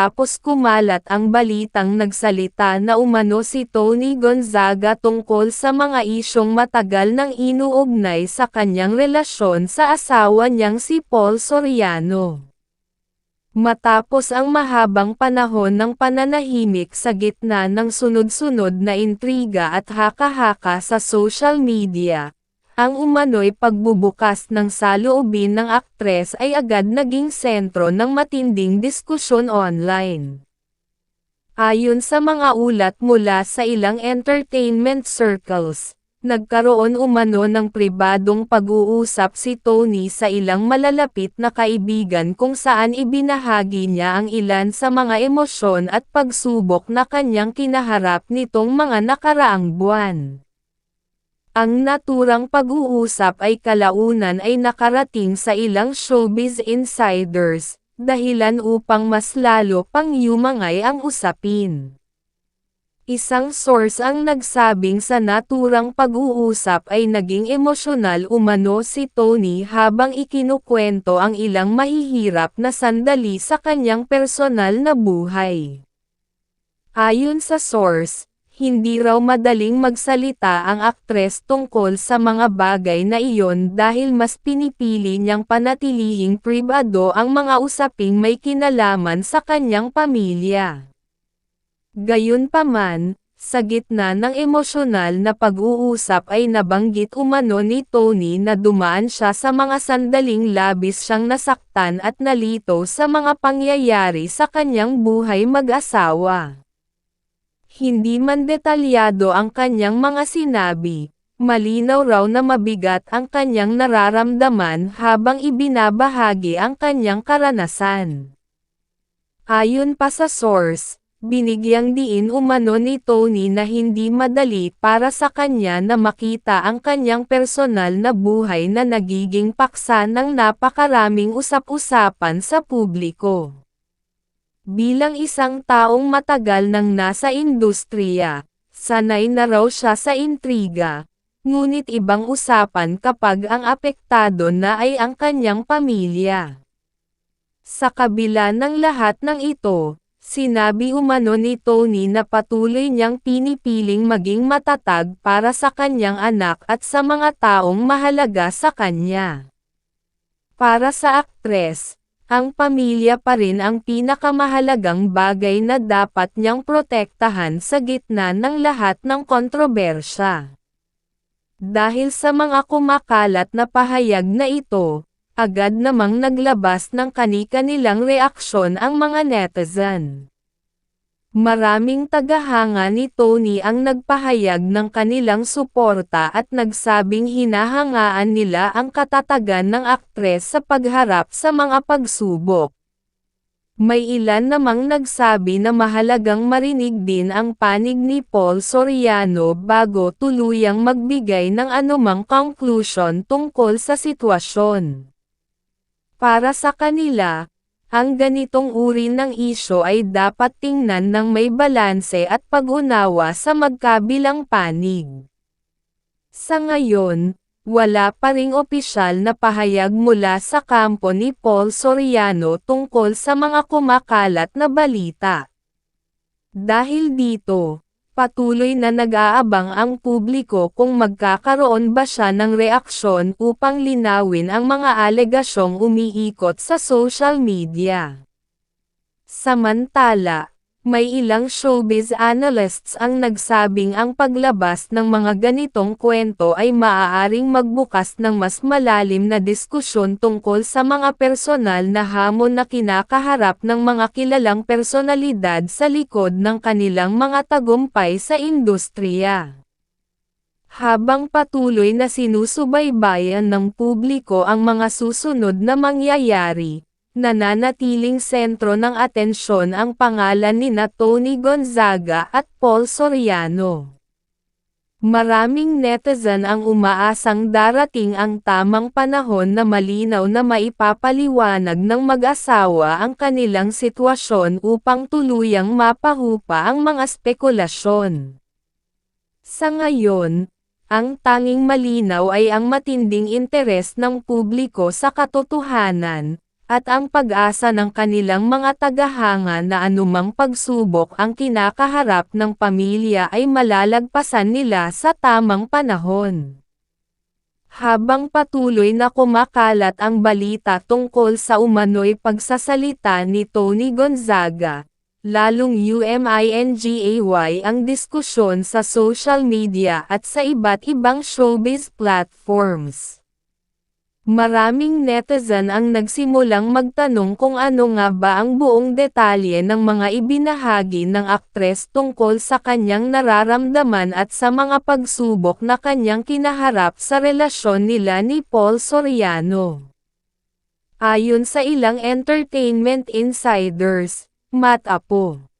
matapos kumalat ang balitang nagsalita na umano si Tony Gonzaga tungkol sa mga isyong matagal nang inuugnay sa kanyang relasyon sa asawa niyang si Paul Soriano. Matapos ang mahabang panahon ng pananahimik sa gitna ng sunod-sunod na intriga at haka-haka sa social media, ang umano'y pagbubukas ng saloobin ng aktres ay agad naging sentro ng matinding diskusyon online. Ayon sa mga ulat mula sa ilang entertainment circles, nagkaroon umano ng pribadong pag-uusap si Tony sa ilang malalapit na kaibigan kung saan ibinahagi niya ang ilan sa mga emosyon at pagsubok na kanyang kinaharap nitong mga nakaraang buwan. Ang naturang pag-uusap ay kalaunan ay nakarating sa ilang showbiz insiders, dahilan upang mas lalo pang yumangay ang usapin. Isang source ang nagsabing sa naturang pag-uusap ay naging emosyonal umano si Tony habang ikinukwento ang ilang mahihirap na sandali sa kanyang personal na buhay. Ayon sa source, hindi raw madaling magsalita ang aktres tungkol sa mga bagay na iyon dahil mas pinipili niyang panatilihing pribado ang mga usaping may kinalaman sa kanyang pamilya. Gayunpaman, sa gitna ng emosyonal na pag-uusap ay nabanggit umano ni Tony na dumaan siya sa mga sandaling labis siyang nasaktan at nalito sa mga pangyayari sa kanyang buhay mag-asawa. Hindi man detalyado ang kanyang mga sinabi, malinaw raw na mabigat ang kanyang nararamdaman habang ibinabahagi ang kanyang karanasan. Ayon pa sa source, binigyang diin umano ni Tony na hindi madali para sa kanya na makita ang kanyang personal na buhay na nagiging paksa ng napakaraming usap-usapan sa publiko. Bilang isang taong matagal nang nasa industriya, sanay na raw siya sa intriga, ngunit ibang usapan kapag ang apektado na ay ang kanyang pamilya. Sa kabila ng lahat ng ito, sinabi umano ni Tony na patuloy niyang pinipiling maging matatag para sa kanyang anak at sa mga taong mahalaga sa kanya. Para sa aktres, ang pamilya pa rin ang pinakamahalagang bagay na dapat niyang protektahan sa gitna ng lahat ng kontrobersya. Dahil sa mga kumakalat na pahayag na ito, agad namang naglabas ng kani-kanilang reaksyon ang mga netizen. Maraming tagahanga ni Tony ang nagpahayag ng kanilang suporta at nagsabing hinahangaan nila ang katatagan ng aktres sa pagharap sa mga pagsubok. May ilan namang nagsabi na mahalagang marinig din ang panig ni Paul Soriano bago tuluyang magbigay ng anumang conclusion tungkol sa sitwasyon. Para sa kanila, ang ganitong uri ng isyu ay dapat tingnan ng may balanse at pag-unawa sa magkabilang panig. Sa ngayon, wala pa ring opisyal na pahayag mula sa kampo ni Paul Soriano tungkol sa mga kumakalat na balita. Dahil dito, patuloy na nag-aabang ang publiko kung magkakaroon ba siya ng reaksyon upang linawin ang mga alegasyong umiikot sa social media. Samantala, may ilang showbiz analysts ang nagsabing ang paglabas ng mga ganitong kwento ay maaaring magbukas ng mas malalim na diskusyon tungkol sa mga personal na hamon na kinakaharap ng mga kilalang personalidad sa likod ng kanilang mga tagumpay sa industriya. Habang patuloy na sinusubaybayan ng publiko ang mga susunod na mangyayari, nananatiling sentro ng atensyon ang pangalan nina Tony Gonzaga at Paul Soriano. Maraming netizen ang umaasang darating ang tamang panahon na malinaw na maipapaliwanag ng mag-asawa ang kanilang sitwasyon upang tuluyang mapahupa ang mga spekulasyon. Sa ngayon, ang tanging malinaw ay ang matinding interes ng publiko sa katotohanan, at ang pag-asa ng kanilang mga tagahanga na anumang pagsubok ang kinakaharap ng pamilya ay malalagpasan nila sa tamang panahon. Habang patuloy na kumakalat ang balita tungkol sa umano'y pagsasalita ni Tony Gonzaga, lalong umingay ang diskusyon sa social media at sa iba't ibang showbiz platforms. Maraming netizen ang nagsimulang magtanong kung ano nga ba ang buong detalye ng mga ibinahagi ng aktres tungkol sa kanyang nararamdaman at sa mga pagsubok na kanyang kinaharap sa relasyon nila ni Paul Soriano. Ayon sa ilang entertainment insiders, Matt Apo